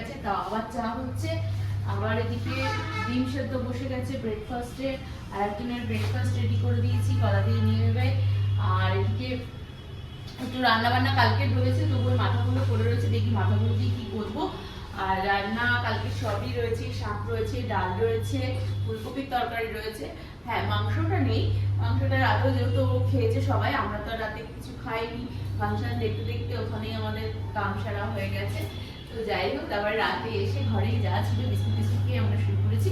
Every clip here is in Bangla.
গেছে, তাও আবার চা হচ্ছে। আবার এদিকে ডিম সেদ্ধ বসে গেছে ব্রেকফাস্টে, আর একজনের ব্রেকফাস্ট রেডি করে দিয়েছি, কলা দিয়ে নিয়ে নেবে। আর এদিকে একটু রান্না বান্না কালকে রয়েছে, তবুও মাথাগুলো পড়ে রয়েছে, দেখি মাথাগুলো দিয়ে কি করবো। আর রান্না কালকে সবই রয়েছে, শাক রয়েছে, ডাল রয়েছে, ফুলকপির তরকারি রয়েছে। হ্যাঁ, মাংসটা নেই, মাংসটা রাতেও যেহেতু খেয়েছে সবাই, আমরা তো রাতে কিছু খাইনি। ফাংশন দেখতে দেখতে ওখানেই আমাদের কাম সারা হয়ে গেছে। তো যাই হোক, তারপরে রাতে এসে ঘরেই যা ছিল বিস্কুট টিস্কুট খেয়ে আমরা শুরু করেছি,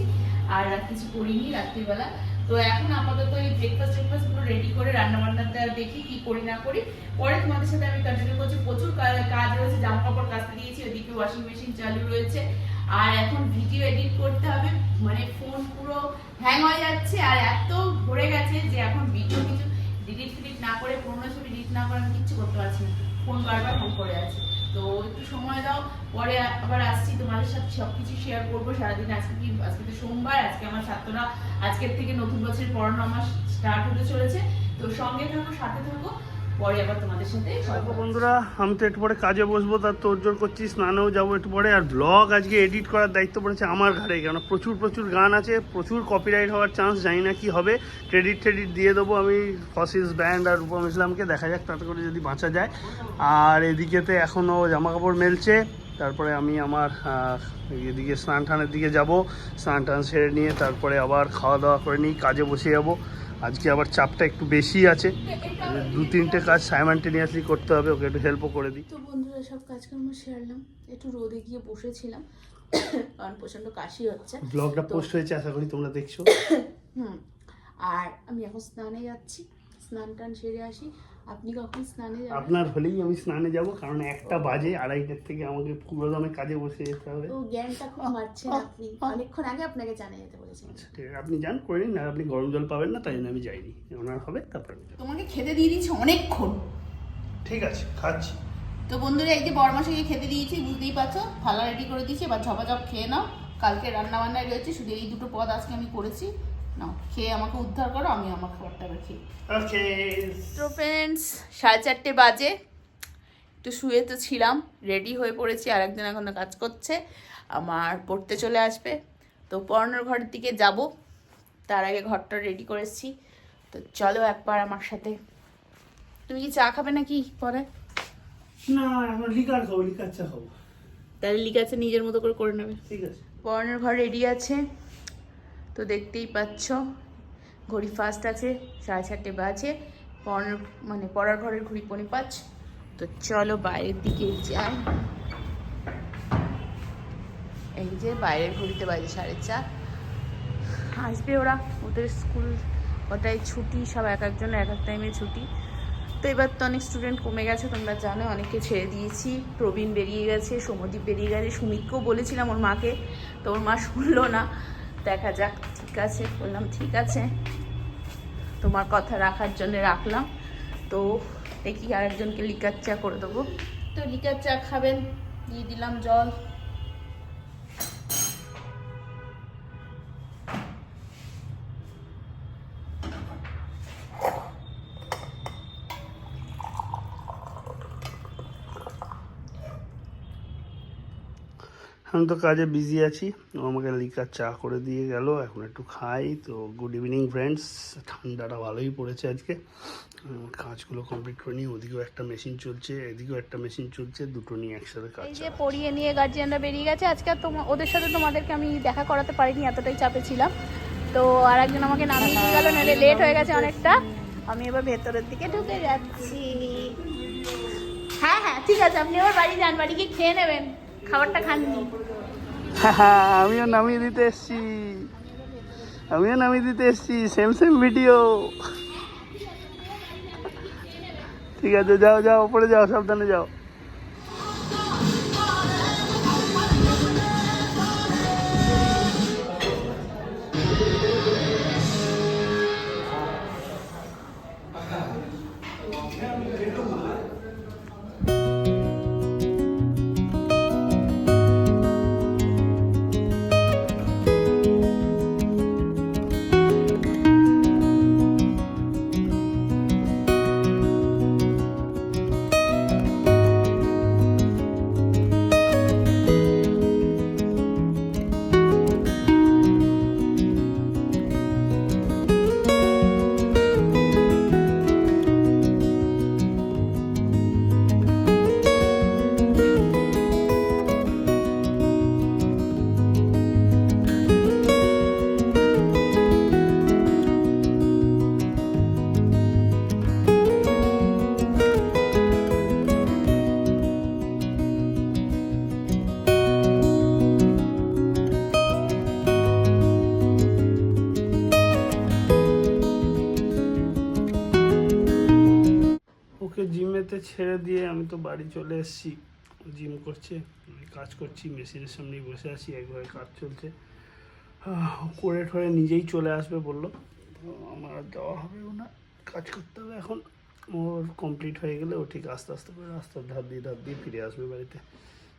আর কিছু করিনি রাত্রিবেলা। তো এখন আপাতত এই ব্রেকফাস্ট পুরো রেডি করে রান্না বান্নাটা দেখি কি করি না করি, পরে তোমাদের সাথে আমি কন্টিনিউ করছি। প্রচুর কাজ রয়েছে, জামা কাপড় কাচতে দিয়েছি, ওদিকে ওয়াশিং মেশিন চালু রয়েছে, আর এখন ভিডিও এডিট করতে হবে। মানে ফোন পুরো হ্যাং হয়ে যাচ্ছে, আর এত ভরে গেছে যে এখন ভিডিও কিছু ডিলিট ফিলিট না করে, পুরোনো ছবি ডিলিট না করে আমি কিচ্ছু করতে পারছি না, ফোন বারবার হ্যাং করে আছে। তো একটু সময় দাও, পরে আবার আসছি তোমাদের সাথে সবকিছু শেয়ার করবো সারাদিন। আজকে তো সোমবার, আজকে আমার ছাত্ররা আজকের থেকে নতুন বছরের পড়ানো আমার স্টার্ট হতে চলেছে। তো সঙ্গে থাকো, সাথে থাকো, পরে আবার তোমাদের সাথে। বন্ধুরা, আমি তো একটু পরে কাজে বসবো, তার তোড়জোড় করছি, স্নানেও যাবো একটু পরে। আর ব্লগ আজকে এডিট করার দায়িত্ব পড়েছে আমার ঘাড়ে, কেন প্রচুর গান আছে, প্রচুর কপিরাইট হওয়ার চান্স, জানি না কি হবে। ক্রেডিট দিয়ে দেবো আমি ফসিলস ব্যান্ড আর রূপম ইসলামকে, দেখা যাক তাতে করে যদি বাঁচা যায়। আর এদিকেতে এখনও জামা কাপড় মেলছে, তারপরে আমি আমার এদিকে স্নান টানের দিকে যাব, স্নান টান সেরে নিয়ে তারপরে আবার খাওয়া দাওয়া করে নিই, কাজে বসে যাবো। আজকে আবার চাপটা একটু বেশি আছে, 2-3টে কাজ সাইমালটেনিয়াসলি করতে হবে, ওকে একটু হেল্পও করে দিই। তো বন্ধুরা, সব কাজকর্ম সেরলাম, একটু রোদে গিয়ে বসেছিলাম কারণ প্রচন্ড কাশি হচ্ছে। ব্লগটা পোস্ট হয়েছে, আশা করি তোমরা দেখছো। আর আমি এখন স্নানে যাচ্ছি, স্নান টান সেরে আসি। আপনি কখন স্নানে যাবেন? আপনার হলেই আমি স্নানে যাব, কারণ 1টা বাজে, 2:30টার থেকে আমাকে পুরো দমে কাজে বসে যেতে হবে। তো জ্ঞানটা খুব মারছেন আপনি, অনেকক্ষণ আগে আপনাকে জানিয়ে যেতে বলেছেন। ঠিক আছে, আপনি যান করে নিন, আর আপনি গরম জল পাবেন না, তাই জন্য আমি যাইনি, ওনার হবে তারপরে। তোমাকে খেতে দিয়ে দিয়েছি অনেকক্ষণ। ঠিক আছে, খাচ্ছি। তো বন্ধুরা, এই যে বরমাসাকে খেতে দিয়েছি, বুঝতেই পারছো, থালা রেডি করে দিয়েছি, এবার ঝপাঝপ খেয়ে নাও। কালকে রান্না বান্নায় রয়েছে, শুধু এই দুটো পদ আজকে আমি করেছি। নাও, খেয়ে আমাকে উদ্ধার করো, আমি আমার খাবারটা আবার খেয়ে। ওকে। তো ফ্রেন্ডস, 4:30 বাজে, একটু শুয়ে তো ছিলাম, রেডি হয়ে পড়েছি। আর একজন এখনো কাজ করছে, আমার পড়তে চলে আসবে, তো পড়ানোর ঘরের দিকে যাব। তার আগে ঘরটা রেডি করেছি। তো চলো একবার আমার সাথে। তুমি কি চা খাবে নাকি পরে? না, এখন লিকার খাবো, লিকার চা খাবো। তাহলে লিকাচ্ছে নিজের মতো করে নেবে। ঠিক আছে। পড়ানোর ঘর রেডি আছে, তো দেখতেই পাচ্ছ ঘড়ি ফাস্ট আছে, 4:30 বাজে। পড়ার ঘরের ঘড়ি 4:45। তো চলো বাইরের দিকে যাই। এই যে বাইরের ঘড়িতে বাজে 4:30। আসবে ওরা, ওদের স্কুল ওটাই ছুটি, সব এক একজনের এক এক টাইমে ছুটি। তো এবার তো অনেক স্টুডেন্ট কমে গেছে, তোমরা জানো, অনেককে ছেড়ে দিয়েছি। প্রবীণ বেরিয়ে গেছে, সৌমদীপ বেরিয়ে গেছে, সুমিতকেও বলেছিলাম ওর মাকে, তো ওর মা শুনলো না। দেখা যাক, ঠিক আছে বললাম, ঠিক আছে তোমার কথা রাখার জন্য রাখলাম। তো দেখি আরেকজনকে লিকার চা করে দেবো। তো লিকার চা খাবেন, দিয়ে দিলাম জল। আমি তো কাজে বিজি আছি, ও আমাকে লিকার চা করে দিয়ে গেল, এখন একটু খাই। তো গুড ইভিনিং ফ্রেন্ডস, ঠান্ডাটা ভালোই পড়েছে আজকে। কাজগুলো কমপ্লিট করে নিই, ওদিকেও একটা মেশিন চলছে, এদিকেও একটা মেশিন চলছে, দুটো নিয়ে একসাথে কাজ। এই যে পড়িয়ে নিয়ে গার্জিয়ানরা বেরিয়ে গেছে, আজকে আর ওদের সাথে তোমাদেরকে আমি দেখা করাতে পারিনি, এতটাই চাপে ছিলাম। তো আর একজন আমাকে নামিয়ে দিয়ে গেল, নাহলে লেট হয়ে গেছে অনেকটা। আমি এবার ভেতরের দিকে ঢুকে যাচ্ছি। হ্যাঁ হ্যাঁ, ঠিক আছে, আপনি এবার বাড়ি যান, বাড়ি গিয়ে খেয়ে নেবেন, খাবারটা খাননি। আমিও নামিয়ে দিতে এসছি, সেম ভিডিও। ঠিক আছে, যাও ওপরে যাও, সাবধানে যাও। বাড়িতে ছেড়ে দিয়ে আমি তো বাড়ি চলে এসেছি। জিম করছে, আমি কাজ করছি, মেশিনের সামনেই বসে আছি, একভাবে কাজ চলছে। করে ঠরে নিজেই চলে আসবে বললো, তো আমার আর যাওয়া হবেও না, কাজ করতে হবে এখন। ওর কমপ্লিট হয়ে গেলে ও ঠিক আস্তে আস্তে করে রাস্তার ধার দিয়ে ফিরে আসবে বাড়িতে।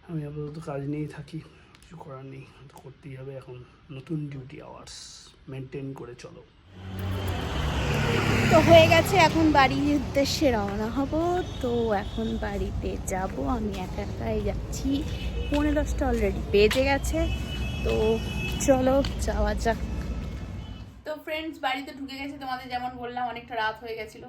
আমি আপাতত কাজ নিয়েই থাকি, কিছু করার নেই, তো করতেই হবে এখন। নতুন ডিউটি আওয়ার্স মেনটেন করে চলো। তো হয়ে গেছে, এখন বাড়ির উদ্দেশ্যে রওনা হব। তো এখন বাড়িতে যাব, আমি একা একাই যাচ্ছি, 10:45 অলরেডি বেজে গেছে। তো চলো যাওয়া যাক। তো ফ্রেন্ডস, বাড়িতে ঢুকে গেছি, তোমাদের যেমন বললাম অনেকটা রাত হয়ে গেছিল।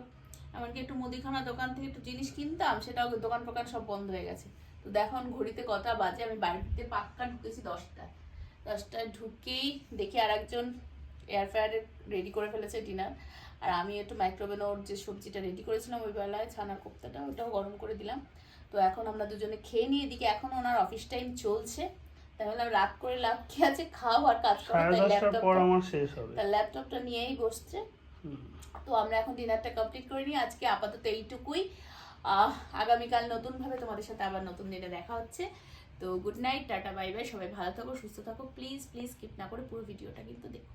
এমনকি একটু মুদিখানা দোকান থেকে একটু জিনিস কিনতাম, সেটাও দোকান ফোকান সব বন্ধ হয়ে গেছে। তো দেখো ঘড়িতে কটা বাজে, আমি বাড়িতে পাক্কা ঢুকেছি 10টায় ঢুকেই দেখি আর একজন এয়ার ফ্রায়ারে রেডি করে ফেলেছে ডিনার, আর আমি একটু মাইক্রোওভেনে ওর যে সবজিটা রেডি করেছিলাম ওই বেলায়, ছানার কোপ্তাটা, ওটাও গরম করে দিলাম। তো এখন আমরা দুজনে খেয়ে নিয়ে, এদিকে এখন ওনার অফিস টাইম চলছে, তাই বললাম রাত করে লাভ কি আছে, খাও আর কাজ করো। তাই 10:30 পর আমার শেষ হবে, তার ল্যাপটপটা নিয়েই বসছে। তো আমরা এখন ডিনারটা কমপ্লিট করে নিই, আজকে আপাতত এইটুকুই। আগামীকাল নতুনভাবে তোমাদের সাথে আবার নতুন দিনে দেখা হচ্ছে। তো good night, tata, bye bye, সবাই ভালো থাকো, সুস্থ থাকো, প্লিজ প্লিজ স্কিপ না করে পুরো ভিডিওটা কিন্তু দেখো।